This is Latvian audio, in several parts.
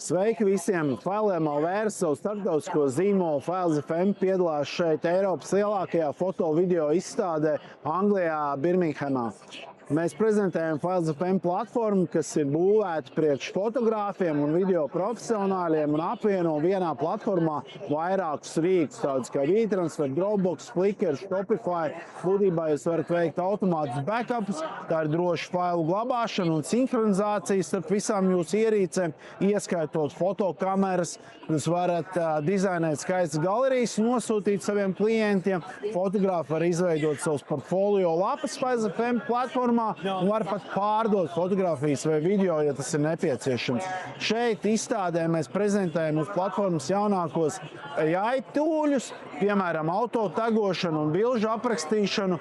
Sveiki visiem! Filiem LV savu starptautisko zīmolu Files FM piedalās šeit Eiropas lielākajā foto video izstādē Anglijā, Birminghamā. Mēs prezentējam Files FM platformu, kas ir būvēta priekš fotogrāfiem un video profesionāļiem un apvieno vienā platformā vairākus rīkus, tādus kā WeTransfer, Dropbox, Flickr, Shopify. Būtībā jūs varat veikt automātiskus backups, tā ir droša failu glabāšana un sinhronizācija starp visām jūsu ierīcēm, ieskaitot fotokameras. Jūs varat dizainēt skaistas galerijas, nosūtīt saviem klientiem. Fotogrāfi var izveidot savus portfolio lapas Files FM platformā un var pat pārdot fotogrāfijas vai video, ja tas ir nepieciešams. Šeit izstādē mēs prezentējam uz platformas jaunākos AI tūļus, piemēram, autotagošanu un bilžu aprakstīšanu,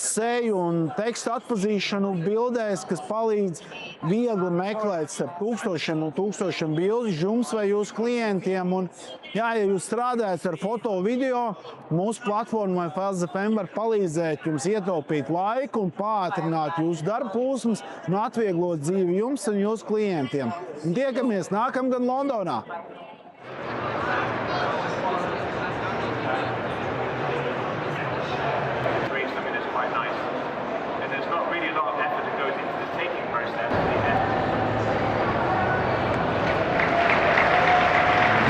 seju un tekstu atpazīšanu bildēs, kas palīdz viegli meklēt starp tūkstošiem un tūkstošiem bilžu jums vai jūsu klientiem. Un, ja jūs strādājat ar foto video, mūsu platforma vai Files FM var palīdzēt jums ietaupīt laiku un pātrināt jūsu darba plūsmas un atvieglot dzīvi jums un jūsu klientiem. Un tiekamies nākamgad Londonā!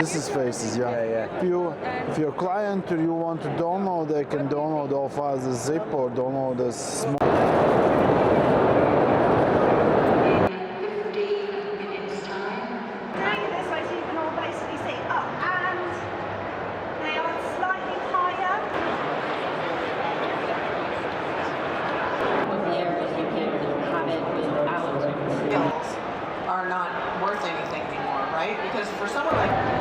This is Faces, yeah. If your client or you want to download, they can download all files as zip or download as small. Are not worth anything anymore, right? Because for someone like